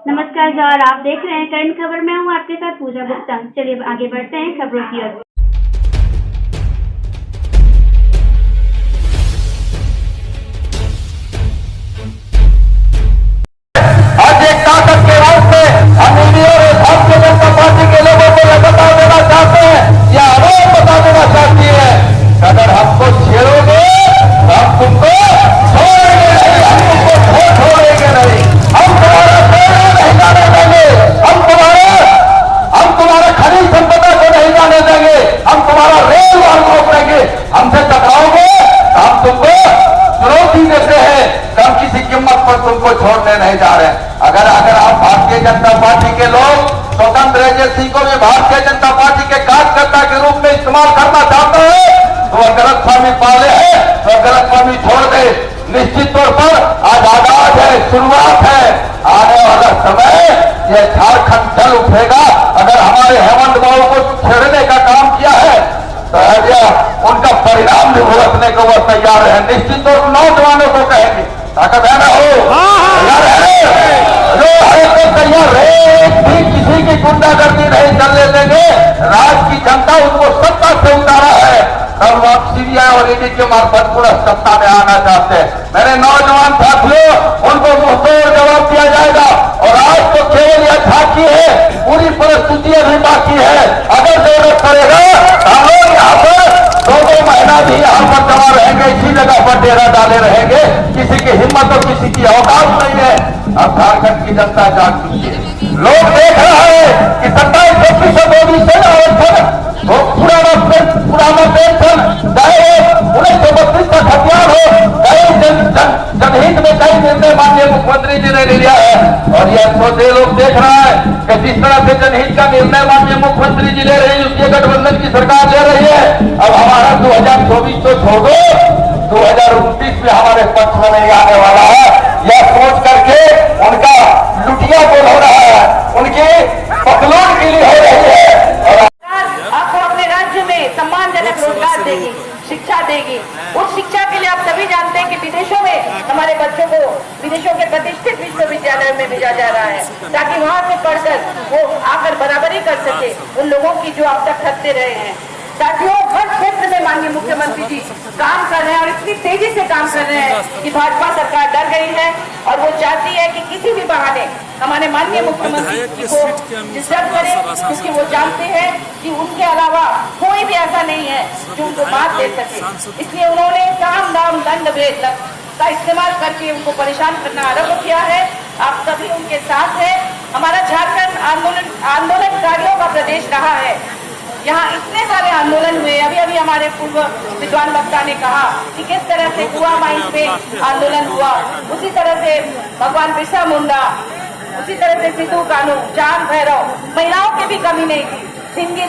नमस्कार जौहर, आप देख रहे हैं करंट खबर। मैं हूं आपके साथ पूजा गुप्ता। चलिए आगे बढ़ते हैं खबरों की ओर। आज एक ताकत के वास्ते हम इंडिया और भारतीय जनता पार्टी के लोगों को यह बता देना चाहते हैं, या हमें बता देना चाहती है कि अगर हमको छेड़ोगे तो हम तुमको छोड़ेंगे नहीं, हम तुमको छोड़ेंगे नहीं, हम तुम्हारा पैर नहीं जाने देंगे, हम तुम्हारा खनिज संपदा को नहीं जाने देंगे, हम तुम्हारा रेल मार्ग रोकेंगे। हमसे टकराओगे तो हम तुमको चुनौती देते हैं कि हम किसी कीमत पर तुमको छोड़ने नहीं जा रहे। अगर आप भारतीय जनता पार्टी के लोग स्वतंत्र एजेंसी को भी भारतीय जनता पार्टी के कार्यकर्ता के रूप में इस्तेमाल करना चाहते हैं तो वह गलतफहमी पाले है, वह गलतफहमी छोड़ दे। निश्चित तौर पर आज आगाज है, शुरुआत है। आने वाला समय यह झारखंड जल उठेगा। अगर हमारे हेमंत बाबू को छेड़ने का काम किया है तो उनका परिणाम भी भुगतने को वह तैयार है। निश्चित तौर पर नौजवानों को कहेंगे ताकत है ना हो, तैयार है, जो है तो तैयार है। भी किसी की गुंडागर्दी नहीं चलने देंगे। राज्य की जनता उनको सत्ता से उतारा है, अब आप सीबीआई और ईडी के मार्फत पूरा सत्ता में आना चाहते हैं। मेरे नौजवान साथियों, उनको मुंहतोड़ जवाब दिया जाएगा। और आज तो केवल यह झांकी है, पूरी परिस्थिति अभी बाकी है। अगर जरूरत पड़ेगा हम लोग यहाँ पर दो महीना भी यहाँ पर जमा रहेंगे, इसी जगह पर डेरा डाले रहेंगे। किसी की हिम्मत और किसी की औकात नहीं है। अब झारखंड की जनता जाग चुकी है। लोग देख रहा है कि 27-25 मोदी से पुराना पेंशन, चाहे 1932 का हथियार हो, कई जनहित में कई निर्णय माननीय मुख्यमंत्री जी ने लिया है। और यह सोचे लोग देख रहा है कि जिस तरह से जनहित का निर्णय माननीय मुख्यमंत्री जी ले रही है, उसके गठबंधन की सरकार ले रही है। अब हमारा 2024 तो छोड़ो, 2029 में हमारे पक्ष में नहीं आने वाला है। यह सोच करके उनका लुटिया बोल हो रहा है, उनकी पकलोड़ गिली हो रही है। और आपको अपने राज्य में सम्मानजनक रोजगार देगी, शिक्षा देगी। उस शिक्षा के लिए आप सभी जानते हैं कि विदेशों में हमारे बच्चों को विदेशों के प्रतिष्ठित विश्वविद्यालय में भेजा जा रहा है, ताकि वहां से पढ़कर वो आकर बराबरी कर सके उन लोगों की जो अब तक ठगते रहे हैं। साथियों, हर क्षेत्र में माननीय मुख्यमंत्री जी काम कर रहे हैं और इतनी तेजी से काम कर रहे हैं कि भाजपा सरकार डर गई है और वो चाहती है कि किसी भी बहाने हमारे माननीय मुख्यमंत्री जी को डिस्टर्ब करें, क्योंकि वो जानते हैं कि उनके अलावा कोई भी ऐसा नहीं है जो उनको बात दे सके। इसलिए उन्होंने काम दाम दंड भेद का इस्तेमाल करके उनको परेशान करना आरंभ किया है। आप सभी उनके साथ हैं। हमारा झारखंड आंदोलनकारियों का प्रदेश रहा है। यहाँ इतने सारे आंदोलन हुए। अभी हमारे पूर्व विद्वान वक्ता ने कहा कि किस तरह से कुआ माइंस पे आंदोलन हुआ, उसी तरह से भगवान बिरसा मुंडा, उसी तरह से सिद्धू कानू, चांद भैरव, महिलाओं की भी कमी नहीं थी। सिंगी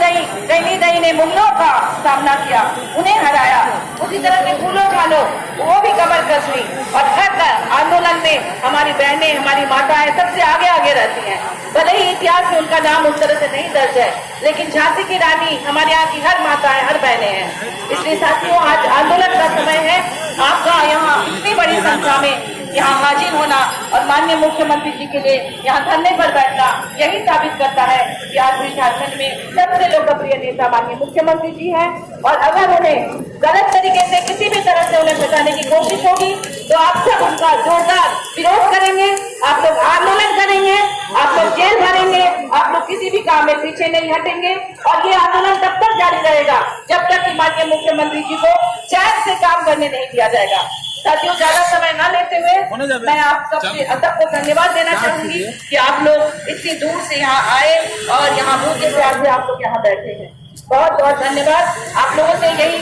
दई ने मुगलों का सामना किया, उन्हें हराया। उसी तरह से फूलो खालो, वो भी कमर कस ली। और हर आंदोलन में हमारी बहनें, हमारी माताएं सबसे आगे रहती हैं। भले ही इतिहास में उनका नाम उस तरह से नहीं दर्ज है, लेकिन झांसी की रानी हमारे यहाँ की हर माताएं, हर बहनें हैं। इसलिए साथियों, आज आंदोलन का समय है। आपका यहाँ इतनी बड़ी संख्या में यहाँ हाजिर होना और माननीय मुख्यमंत्री जी के लिए यहाँ धरने पर बैठना यही साबित करता है कि आज भी झारखंड में सबसे लोकप्रिय नेता माननीय मुख्यमंत्री जी हैं। और अगर उन्हें गलत तरीके से किसी भी तरह से उन्हें फंसाने की कोशिश होगी तो आप सब उनका जोरदार विरोध करेंगे। आप लोग आंदोलन करेंगे, आप लोग जेल भरेंगे, आप लोग किसी भी काम में पीछे नहीं हटेंगे। और ये आंदोलन तब तक जारी रहेगा जब तक कि माननीय मुख्यमंत्री जी को चैन से काम करने नहीं दिया जाएगा। साथियों, ज्यादा समय न लेते हुए मैं आप सबको धन्यवाद देना चाहूंगी कि आप लोग इतनी दूर से यहाँ आए और यहाँ दूर के प्यार से आप लोग यहाँ बैठे हैं। बहुत बहुत धन्यवाद। आप लोगों से यही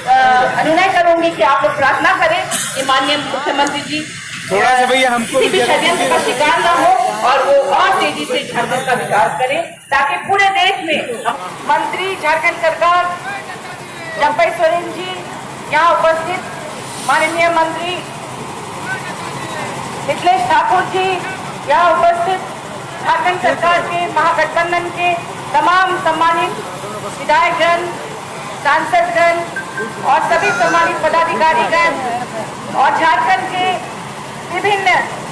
अनुनय करूंगी कि आप लोग प्रार्थना करें कि माननीय मुख्यमंत्री जी थोड़ा सा भैया हमको किसी भी षड्यंत्र का शिकार न हो और वो और तेजी से झारखंड का विकास करें, ताकि पूरे देश में मंत्री झारखंड सरकार जगपई सोरेन जी, यहाँ उपस्थित माननीय मंत्री मिथिलेश ठाकुर जी, यहाँ उपस्थित झारखंड सरकार के महागठबंधन के तमाम सम्मानित विधायकगण, सांसदगण और सभी सम्मानित पदाधिकारीगण और झारखंड के विभिन्न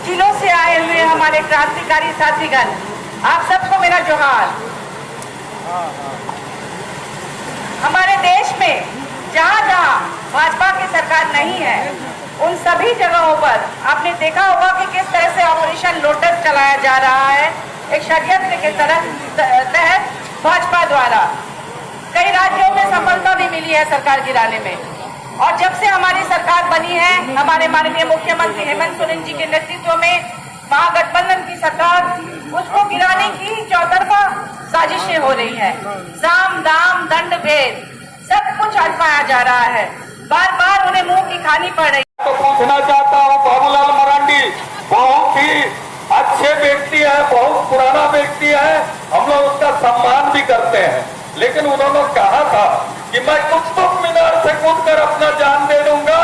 जिलों से आए हुए हमारे क्रांतिकारी साथीगण, आप सबको मेरा जोहार। हमारे देश में जहां जहां भाजपा की सरकार नहीं है, उन सभी जगहों पर आपने देखा होगा कि किस तरह से ऑपरेशन लोटस चलाया जा रहा है, एक षड्यंत्र के तहत भाजपा द्वारा। कई राज्यों में सफलता भी मिली है सरकार गिराने में, और जब से हमारी सरकार बनी है, हमारे माननीय मुख्यमंत्री हेमंत सोरेन जी के नेतृत्व में महागठबंधन की सरकार, उसको गिराने की चौतरफा साजिशें हो रही है। साम दाम दंड भेद सब कुछ आजमाया जा रहा है, बार बार उन्हें मुंह की खानी पड़ रही है। तो पूछना चाहता हूँ, बाबूलाल मरांडी बहुत ही अच्छे व्यक्ति है, बहुत पुराना व्यक्ति है, हम लोग उसका सम्मान भी करते हैं, लेकिन उन्होंने कहा था कि मैं कुतुब मीनार से कूदकर अपना जान दे दूंगा,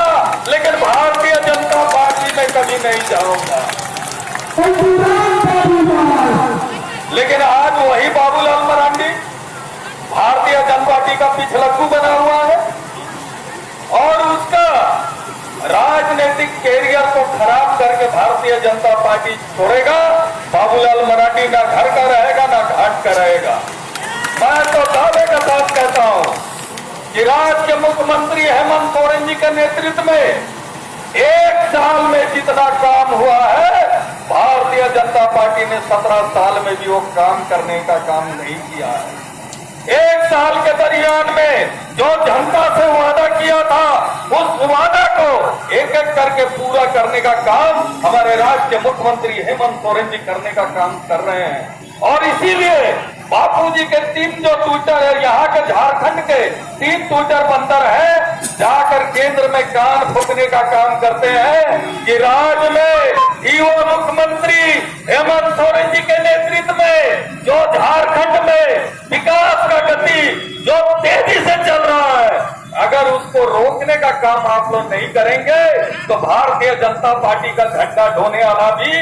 लेकिन भारतीय जनता पार्टी में कभी नहीं जाऊंगा। लेकिन आज वही बाबूलाल मरांडी भारतीय जनता पार्टी का पिछलग्गू बना हुआ है और उसका राजनीतिक कैरियर को खराब करके भारतीय जनता पार्टी छोड़ेगा। बाबूलाल मरांडी ना घर का रहेगा ना घाट का रहेगा। मैं तो दावे के साथ कहता हूं कि राज्य के मुख्यमंत्री हेमंत सोरेन जी के नेतृत्व में 1 साल में जितना काम हुआ है, भारतीय जनता पार्टी ने 17 साल में भी वो काम करने का काम नहीं किया है। 1 साल के दरमियान में जो जनता से वादा किया था, उस वादा को एक एक करके पूरा करने का काम हमारे राज्य के मुख्यमंत्री हेमंत सोरेन जी करने का काम कर रहे हैं। और इसीलिए बापूजी के 3 जो ट्विटर है, यहाँ के झारखंड के 3 ट्विटर बंदर है, जाकर केंद्र में कान फूकने का काम करते हैं कि राज्य में युवा मुख्यमंत्री हेमंत सोरेन जी के नेतृत्व में जो झारखंड में विकास का गति जो तेजी से चल रहा है, अगर उसको रोकने का काम आप लोग नहीं करेंगे तो भारतीय जनता पार्टी का झंडा ढोने वाला भी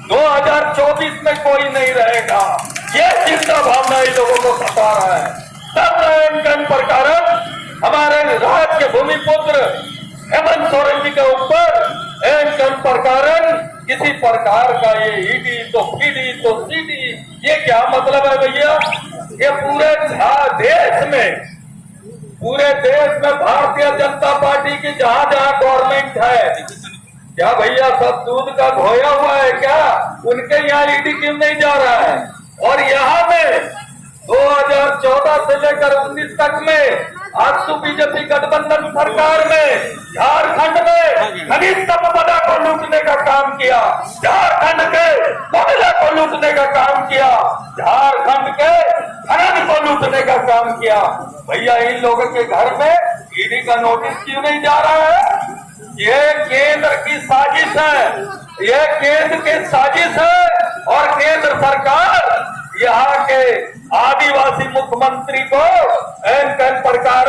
2024 में कोई नहीं रहेगा। ये चिंता भावना इन लोगों को सता रहा है। तब प्रकार हमारे राज्य के भूमिपुत्र हेमंत सोरेन जी के ऊपर प्रकार किसी प्रकार का ये ईडी तो पीडी तो सीडी, ये क्या मतलब है भैया? ये पूरे देश में भारतीय जनता पार्टी की जहां जहां गवर्नमेंट है, क्या भैया सब दूध का धोया हुआ है क्या? उनके यहाँ ईडी क्यों नहीं जा रहा है? और यहाँ में 2014 से लेकर 19 तक में आजसू बीजेपी गठबंधन सरकार में झारखंड में खनिज संपदा को लूटने का काम किया, झारखंड के कोयला को लूटने का काम किया, झारखंड के खनन को लूटने का काम किया। भैया इन लोगों के घर में ईडी का नोटिस क्यों नहीं जा रहा है? ये केंद्र की साजिश है, ये केंद्र की साजिश है। और केंद्र सरकार यहाँ के आदिवासी मुख्यमंत्री को एन प्रकार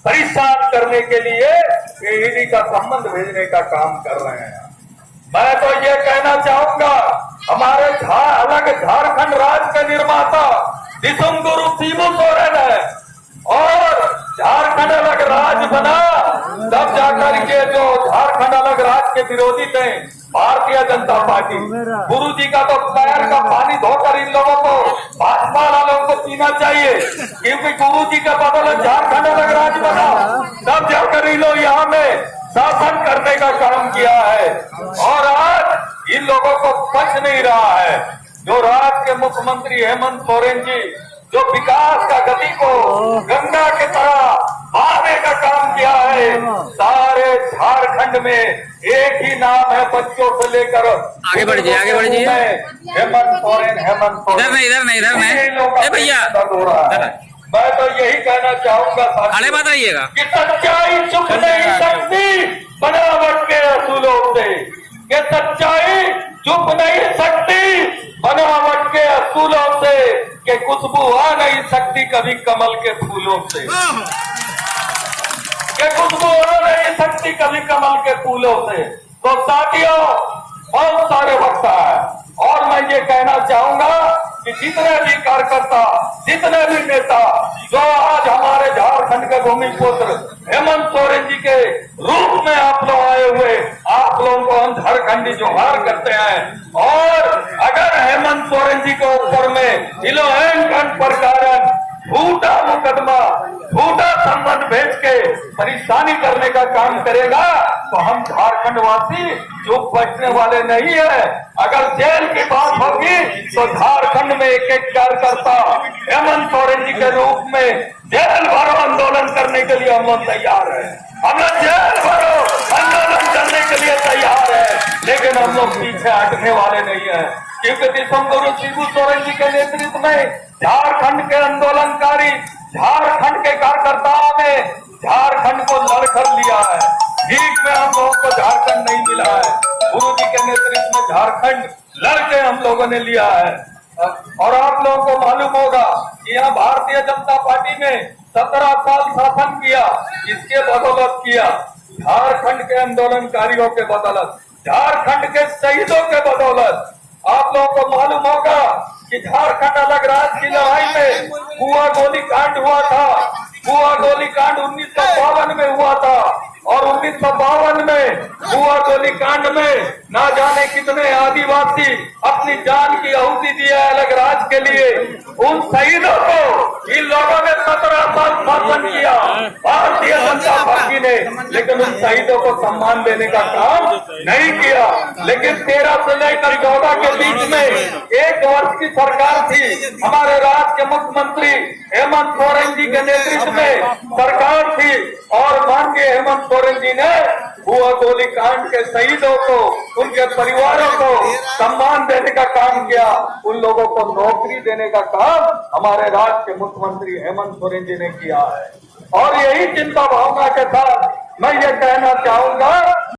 परेशान करने के लिए ईडी का संबंध भेजने का काम कर रहे हैं। मैं तो ये कहना चाहूंगा, हमारे अलग झारखंड राज्य के निर्माता दिसुमगुरु शिबू सोरेन है और झारखंड अलग राज्य बना, तब जाकर के जो झारखंड अलग राज्य के विरोधी थे भारतीय जनता पार्टी, गुरु जी का तो पैर का पानी धोकर इन लोगों को भाजपा वालों को पीना चाहिए, क्योंकि गुरु जी का बदल झारखंड अलग राज्य बना, तब जाकर इन लोग यहाँ में शासन करने का काम किया है। और आज इन लोगों को बच नहीं रहा है। जो राज्य के मुख्यमंत्री हेमंत सोरेन जी जो विकास का गति को गंगा की तरह बहाने का काम किया है, सारे झारखंड में एक ही नाम है, बच्चों से लेकर आगे बढ़ जाइए, आगे बढ़ जाइए। हेमंत सोरेन इधर नहीं भैया, मैं तो यही कहना चाहूंगा खड़े मत रहिएगा कि सच्चाई चुप नहीं सकती बनावट के असूलों से, कि सच्चाई चुप नहीं सकती बनावट के असूलों से, कि खुशबू आ नहीं सकती कभी कमल के फूलों से, कि खुशबू आ नहीं सकती कभी कमल के फूलों से। तो साथियों, बहुत सारे वक्त है और मैं ये कहना चाहूंगा कि जितने भी कार्यकर्ता, जितने भी नेता जो आज हमारे झारखंड के भूमिपुत्र हेमंत सोरेन जी के रूप में आप लोग आए हुए, आप लोगों को हम झारखंडी जोहार करते हैं। और अगर हेमंत सोरेन जी के ऊपर में इलोहन खंड प्रकरण, झूठा मुकदमा, झूठा संबंध भेज के परेशानी करने का काम करेगा तो हम झारखंड वासी चुप बैठने वाले नहीं है। अगर जेल की बात होगी तो झारखंड में एक एक कार्यकर्ता हेमंत सोरेन जी के रूप में जेल भरो आंदोलन करने के लिए हम लोग तैयार है। हम लोग जेल भरो आंदोलन करने के लिए तैयार है, लेकिन हम लोग पीछे हटने वाले नहीं है, क्योंकि दिसंबर शिबू सोरेन जी के नेतृत्व में झारखंड के आंदोलनकारी, झारखंड के कार्यकर्ताओं ने झारखंड को लड़कर लिया है। भीख में हम लोगों को झारखंड नहीं मिला है, गुरु जी के नेतृत्व में झारखंड लड़के हम लोगों ने लिया है। और आप लोगों को मालूम होगा कि यहाँ भारतीय जनता पार्टी ने 17 साल शासन किया, इसके बदौलत किया, झारखंड के आंदोलनकारियों के बदौलत, झारखंड के शहीदों के बदौलत। आप लोगों को मालूम होगा कि झारखंड अलग राज्य की लड़ाई में कुआ गोली कांड हुआ था। कुआ गोली कांड 1952 में हुआ था और 1952 में कुआ गोली कांड में ना जाने कितने आदिवासी अपनी जान की आहुति दिया अलग राज्य के लिए। उन शहीदों को इन लोगों ने 17 साल शासन किया भारतीय जनता पार्टी ने, लेकिन उन शहीदों को सम्मान देने का काम नहीं किया। लेकिन 13 से लेकर 14 के बीच में 1 वर्ष की सरकार थी, हमारे राज्य के मुख्यमंत्री हेमंत सोरेन जी के नेतृत्व में सरकार थी और माननीय हेमंत सोरेन जी ने हुआ गोली कांड के शहीदों को, उनके परिवारों को सम्मान देने का काम किया। उन लोगों को नौकरी देने का काम हमारे राज्य के मुख्यमंत्री हेमंत सोरेन जी ने किया है। और यही चिंता भावना के साथ मैं ये कहना चाहूंगा